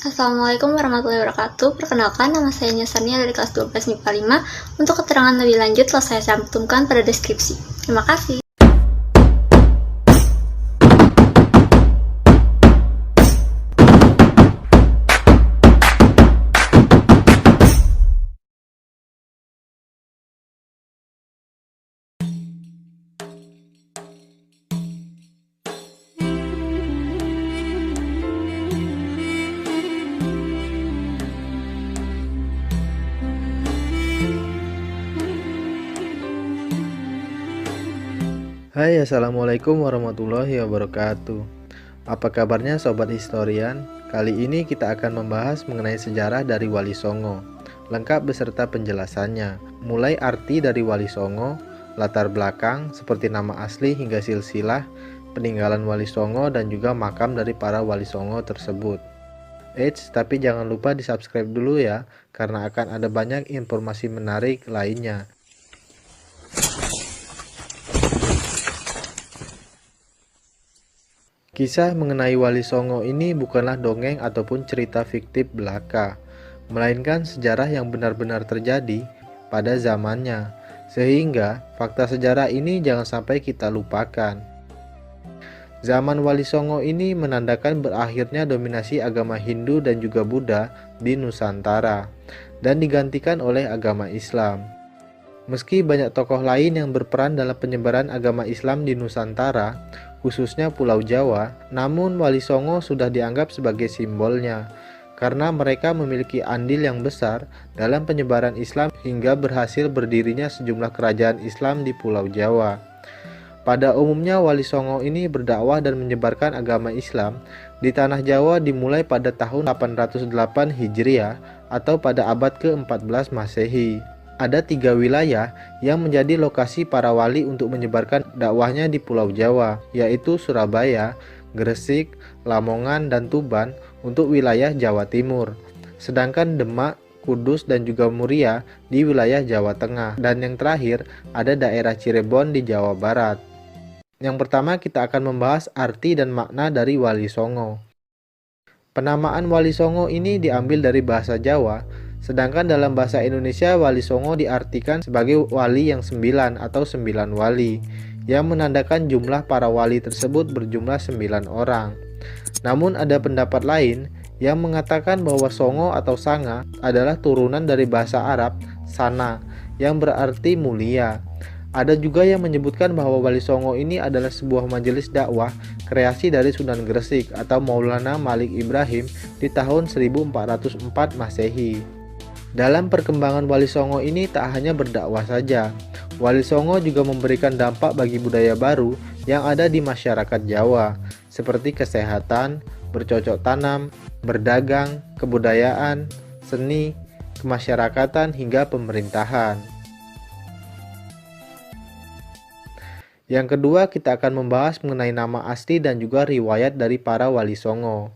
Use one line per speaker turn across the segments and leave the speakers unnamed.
Assalamualaikum warahmatullahi wabarakatuh. Perkenalkan, nama saya Nyasarnia dari kelas 12 MIPA 5. Untuk keterangan lebih lanjut telah saya cantumkan pada deskripsi. Terima kasih.
Hai, assalamualaikum warahmatullahi wabarakatuh. Apa kabarnya sobat historian? Kali ini kita akan membahas mengenai sejarah dari Wali Songo, lengkap beserta penjelasannya, mulai arti dari Wali Songo, latar belakang seperti nama asli hingga silsilah, peninggalan Wali Songo dan juga makam dari para Wali Songo tersebut. Tapi jangan lupa di subscribe dulu ya, karena akan ada banyak informasi menarik lainnya. Kisah mengenai Wali Songo ini bukanlah dongeng ataupun cerita fiktif belaka, melainkan sejarah yang benar-benar terjadi pada zamannya, sehingga fakta sejarah ini jangan sampai kita lupakan. Zaman Wali Songo ini menandakan berakhirnya dominasi agama Hindu dan juga Buddha di Nusantara, dan digantikan oleh agama Islam. Meski banyak tokoh lain yang berperan dalam penyebaran agama Islam di Nusantara, khususnya Pulau Jawa, namun Wali Songo sudah dianggap sebagai simbolnya, karena mereka memiliki andil yang besar dalam penyebaran Islam hingga berhasil berdirinya sejumlah kerajaan Islam di Pulau Jawa. Pada umumnya Wali Songo ini berdakwah dan menyebarkan agama Islam di tanah Jawa dimulai pada tahun 808 Hijriah atau pada abad ke-14 Masehi. Ada 3 wilayah yang menjadi lokasi para wali untuk menyebarkan dakwahnya di Pulau Jawa, yaitu Surabaya, Gresik, Lamongan, dan Tuban untuk wilayah Jawa Timur. Sedangkan Demak, Kudus, dan juga Muria di wilayah Jawa Tengah. Dan yang terakhir ada daerah Cirebon di Jawa Barat. Yang pertama kita akan membahas arti dan makna dari Wali Songo. Penamaan Wali Songo ini diambil dari bahasa Jawa, sedangkan dalam bahasa Indonesia Wali Songo diartikan sebagai wali yang 9 atau 9 wali, yang menandakan jumlah para wali tersebut berjumlah 9 orang. Namun ada pendapat lain yang mengatakan bahwa Songo atau Sanga adalah turunan dari bahasa Arab Sana, yang berarti mulia. Ada juga yang menyebutkan bahwa Wali Songo ini adalah sebuah majelis dakwah kreasi dari Sunan Gresik atau Maulana Malik Ibrahim di tahun 1404 Masehi. Dalam perkembangan Wali Songo ini tak hanya berdakwah saja, Wali Songo juga memberikan dampak bagi budaya baru yang ada di masyarakat Jawa, seperti kesehatan, bercocok tanam, berdagang, kebudayaan, seni, kemasyarakatan, hingga pemerintahan. Yang kedua, kita akan membahas mengenai nama asli dan juga riwayat dari para Wali Songo.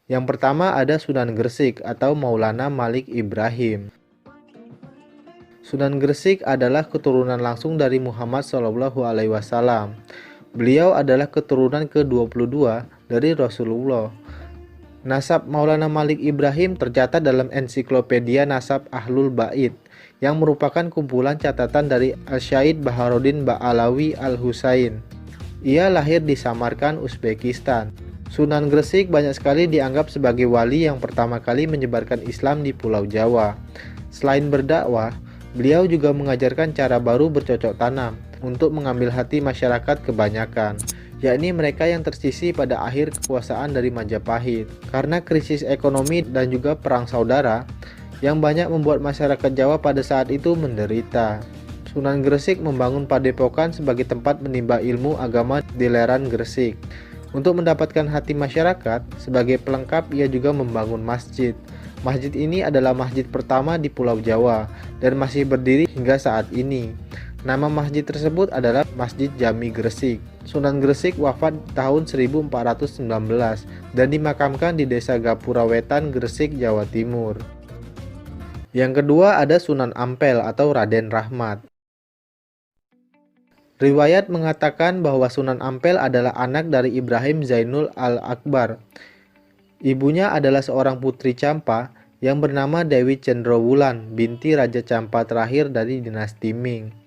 Yang pertama ada Sunan Gresik atau Maulana Malik Ibrahim. Sunan Gresik adalah keturunan langsung dari Muhammad SAW. Beliau adalah keturunan ke-22 dari Rasulullah. Nasab Maulana Malik Ibrahim tercatat dalam ensiklopedia Nasab Ahlul Bait, yang merupakan kumpulan catatan dari Al-Syaid Baharuddin Ba'alawi Al-Husain. Ia lahir di Samarkand, Uzbekistan. Sunan Gresik banyak sekali dianggap sebagai wali yang pertama kali menyebarkan Islam di Pulau Jawa. Selain berdakwah, beliau juga mengajarkan cara baru bercocok tanam untuk mengambil hati masyarakat kebanyakan, yakni mereka yang tersisih pada akhir kekuasaan dari Majapahit. Karena krisis ekonomi dan juga perang saudara yang banyak membuat masyarakat Jawa pada saat itu menderita. Sunan Gresik membangun padepokan sebagai tempat menimba ilmu agama di lereng Gresik. Untuk mendapatkan hati masyarakat, sebagai pelengkap ia juga membangun masjid. Masjid ini adalah masjid pertama di Pulau Jawa dan masih berdiri hingga saat ini. Nama masjid tersebut adalah Masjid Jami Gresik. Sunan Gresik wafat tahun 1419 dan dimakamkan di Desa Gapura Wetan, Gresik, Jawa Timur. Yang kedua ada Sunan Ampel atau Raden Rahmat. Riwayat mengatakan bahwa Sunan Ampel adalah anak dari Ibrahim Zainul Al-Akbar. Ibunya adalah seorang putri Campa yang bernama Dewi Cendrawulan, binti Raja Campa terakhir dari dinasti Ming.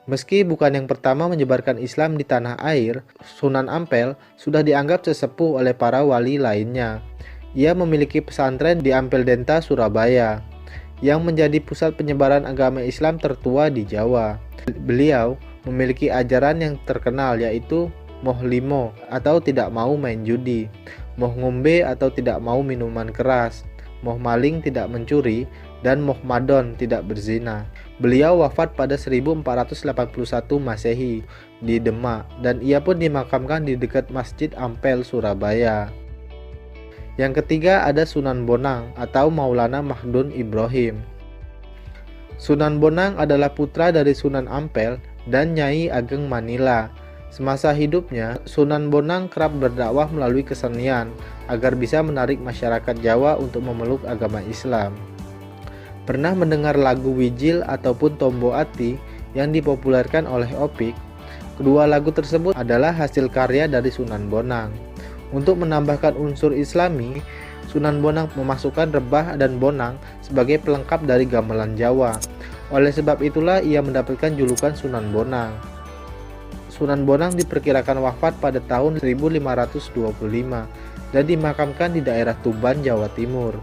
Meski bukan yang pertama menyebarkan Islam di tanah air, Sunan Ampel sudah dianggap sesepuh oleh para wali lainnya. Ia memiliki pesantren di Ampel Denta, Surabaya, yang menjadi pusat penyebaran agama Islam tertua di Jawa. Beliau memiliki ajaran yang terkenal, yaitu moh limo atau tidak mau main judi, moh ngombe atau tidak mau minuman keras, moh maling tidak mencuri, dan moh madon tidak berzina. Beliau wafat pada 1481 Masehi di Demak, dan ia pun dimakamkan di dekat Masjid Ampel, Surabaya. Yang ketiga ada Sunan Bonang atau Maulana Mahdun Ibrahim. Sunan Bonang adalah putra dari Sunan Ampel dan Nyai Ageng Manila. Semasa hidupnya, Sunan Bonang kerap berdakwah melalui kesenian agar bisa menarik masyarakat Jawa untuk memeluk agama Islam. Pernah mendengar lagu Wijil ataupun Tombo Ati yang dipopulerkan oleh Opik? Kedua lagu tersebut adalah hasil karya dari Sunan Bonang. Untuk menambahkan unsur Islami, Sunan Bonang memasukkan rebah dan bonang sebagai pelengkap dari gamelan Jawa. Oleh sebab itulah ia mendapatkan julukan Sunan Bonang. Sunan Bonang diperkirakan wafat pada tahun 1525 dan dimakamkan di daerah Tuban, Jawa Timur.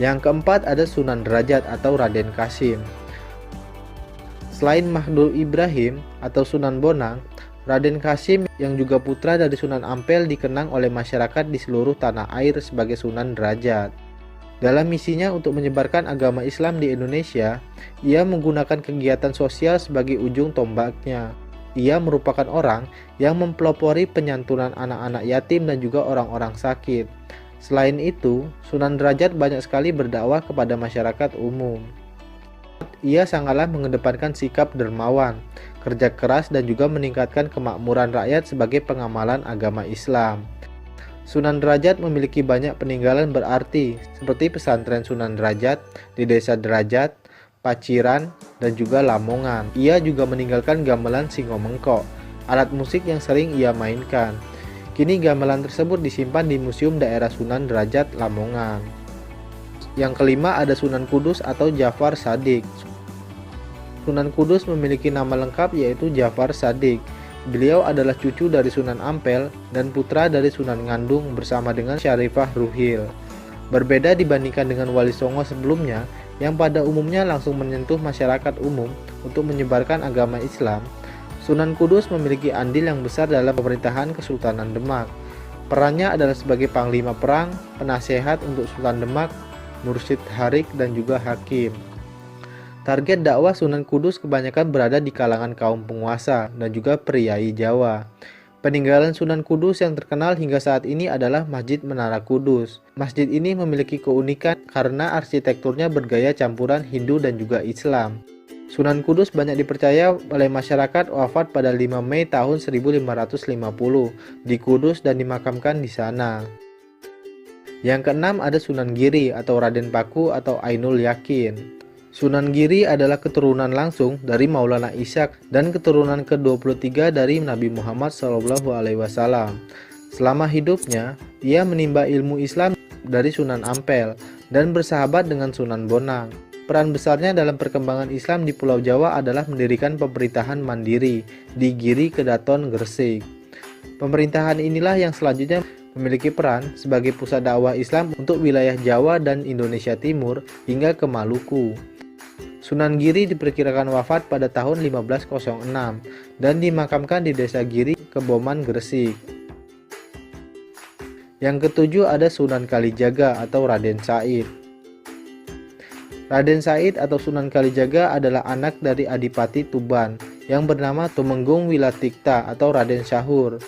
Yang keempat ada Sunan Derajat atau Raden Kasim. Selain Mahdun Ibrahim atau Sunan Bonang, Raden Kasim yang juga putra dari Sunan Ampel dikenang oleh masyarakat di seluruh tanah air sebagai Sunan Derajat. Dalam misinya untuk menyebarkan agama Islam di Indonesia, ia menggunakan kegiatan sosial sebagai ujung tombaknya. Ia merupakan orang yang mempelopori penyantunan anak-anak yatim dan juga orang-orang sakit. Selain itu, Sunan Derajat banyak sekali berdakwah kepada masyarakat umum. Ia sangatlah mengedepankan sikap dermawan, kerja keras, dan juga meningkatkan kemakmuran rakyat sebagai pengamalan agama Islam. Sunan Derajat memiliki banyak peninggalan berarti seperti pesantren Sunan Derajat di Desa Derajat, Paciran, dan juga Lamongan. Ia juga meninggalkan gamelan Singomengkok, alat musik yang sering ia mainkan. Kini gamelan tersebut disimpan di Museum Daerah Sunan Derajat, Lamongan. Yang kelima ada Sunan Kudus atau Jafar Shadiq. Sunan Kudus memiliki nama lengkap yaitu Jafar Shadiq. Beliau adalah cucu dari Sunan Ampel dan putra dari Sunan Ngandung bersama dengan Syarifah Ruhil. Berbeda dibandingkan dengan Wali Songo sebelumnya yang pada umumnya langsung menyentuh masyarakat umum untuk menyebarkan agama Islam, Sunan Kudus memiliki andil yang besar dalam pemerintahan Kesultanan Demak. Perannya adalah sebagai panglima perang, penasehat untuk Sultan Demak, mursyid harik, dan juga hakim. Target dakwah Sunan Kudus kebanyakan berada di kalangan kaum penguasa dan juga priai Jawa. Peninggalan Sunan Kudus yang terkenal hingga saat ini adalah Masjid Menara Kudus. Masjid ini memiliki keunikan karena arsitekturnya bergaya campuran Hindu dan juga Islam. Sunan Kudus banyak dipercaya oleh masyarakat wafat pada 5 Mei tahun 1550 di Kudus dan dimakamkan di sana. Yang keenam ada Sunan Giri atau Raden Paku atau Ainul Yakin. Sunan Giri adalah keturunan langsung dari Maulana Ishaq dan keturunan ke-23 dari Nabi Muhammad SAW. Selama hidupnya, ia menimba ilmu Islam dari Sunan Ampel dan bersahabat dengan Sunan Bonang. Peran besarnya dalam perkembangan Islam di Pulau Jawa adalah mendirikan pemerintahan mandiri di Giri Kedaton Gresik. Pemerintahan inilah yang selanjutnya memiliki peran sebagai pusat dakwah Islam untuk wilayah Jawa dan Indonesia Timur hingga ke Maluku. Sunan Giri diperkirakan wafat pada tahun 1506 dan dimakamkan di Desa Giri, Keboman, Gresik. Yang ketujuh ada Sunan Kalijaga atau Raden Said. Raden Said atau Sunan Kalijaga adalah anak dari Adipati Tuban yang bernama Tumenggung Wilatikta atau Raden Syahur.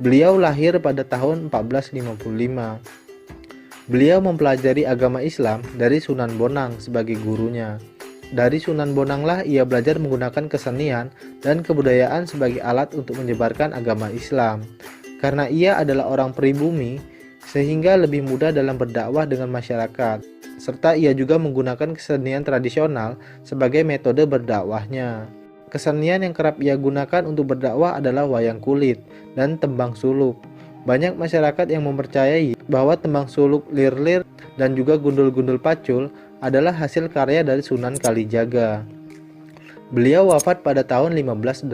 Beliau lahir pada tahun 1455. Beliau mempelajari agama Islam dari Sunan Bonang sebagai gurunya. Dari Sunan Bonanglah ia belajar menggunakan kesenian dan kebudayaan sebagai alat untuk menyebarkan agama Islam. Karena ia adalah orang pribumi, sehingga lebih mudah dalam berdakwah dengan masyarakat. Serta ia juga menggunakan kesenian tradisional sebagai metode berdakwahnya. Kesenian yang kerap ia gunakan untuk berdakwah adalah wayang kulit dan tembang suluk. Banyak masyarakat yang mempercayai bahwa tembang suluk lir-lir dan juga gundul-gundul pacul adalah hasil karya dari Sunan Kalijaga. Beliau wafat pada tahun 1585,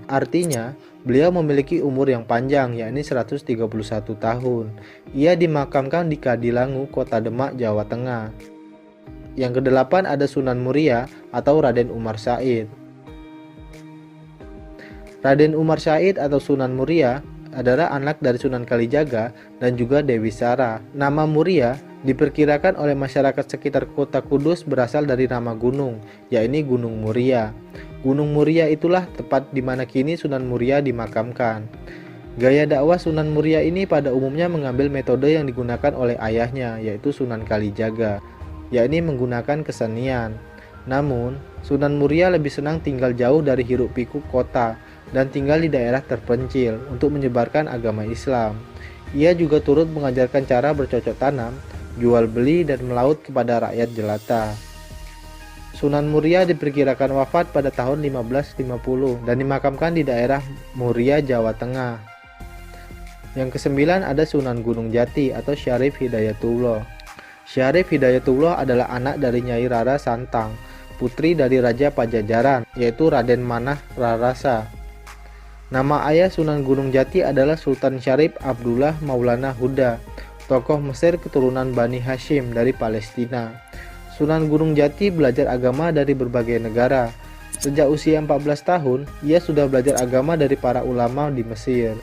artinya beliau memiliki umur yang panjang, yakni 131 tahun. Ia dimakamkan di Kadilangu, Kota Demak, Jawa Tengah. Yang kedelapan ada Sunan Muria atau Raden Umar Said. Raden Umar Said atau Sunan Muria adalah anak dari Sunan Kalijaga dan juga Dewi Sara. Nama Muria diperkirakan oleh masyarakat sekitar kota Kudus berasal dari nama gunung, yakni Gunung Muria. Gunung Muria itulah tepat di mana kini Sunan Muria dimakamkan. Gaya dakwah Sunan Muria ini pada umumnya mengambil metode yang digunakan oleh ayahnya, yaitu Sunan Kalijaga, yakni menggunakan kesenian. Namun, Sunan Muria lebih senang tinggal jauh dari hiruk-pikuk kota dan tinggal di daerah terpencil untuk menyebarkan agama Islam. Ia juga turut mengajarkan cara bercocok tanam, jual beli, dan melaut kepada rakyat jelata. Sunan Muria diperkirakan wafat pada tahun 1550 dan dimakamkan di daerah Muria, Jawa Tengah. Yang kesembilan ada Sunan Gunung Jati atau Syarif Hidayatullah. Syarif Hidayatullah adalah anak dari Nyai Rara Santang, putri dari Raja Pajajaran, yaitu Raden Manah Rarasa. Nama ayah Sunan Gunung Jati adalah Sultan Syarif Abdullah Maulana Huda, tokoh Mesir keturunan Bani Hashim dari Palestina. Sunan Gunung Jati belajar agama dari berbagai negara. Sejak usia 14 tahun, ia sudah belajar agama dari para ulama di Mesir.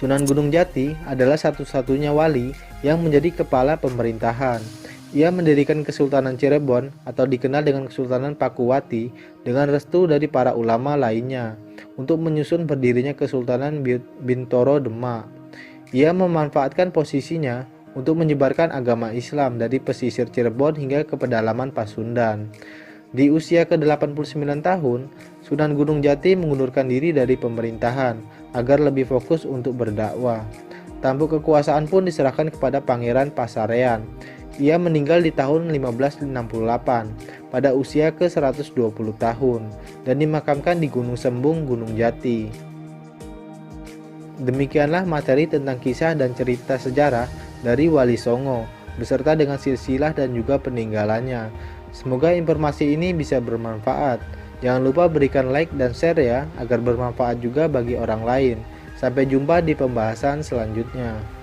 Sunan Gunung Jati adalah satu-satunya wali yang menjadi kepala pemerintahan. Ia mendirikan Kesultanan Cirebon atau dikenal dengan Kesultanan Pakuwati dengan restu dari para ulama lainnya untuk menyusun berdirinya Kesultanan Bintoro Demak. Ia memanfaatkan posisinya untuk menyebarkan agama Islam dari pesisir Cirebon hingga ke pedalaman Pasundan. Di usia ke-89 tahun, Sunan Gunung Jati mengundurkan diri dari pemerintahan agar lebih fokus untuk berdakwah. Tampuk kekuasaan pun diserahkan kepada Pangeran Pasarean. Ia meninggal di tahun 1568 pada usia ke-120 tahun dan dimakamkan di Gunung Sembung, Gunung Jati. Demikianlah materi tentang kisah dan cerita sejarah dari Wali Songo beserta dengan silsilah dan juga peninggalannya. Semoga informasi ini bisa bermanfaat. Jangan lupa berikan like dan share ya agar bermanfaat juga bagi orang lain. Sampai jumpa di pembahasan selanjutnya.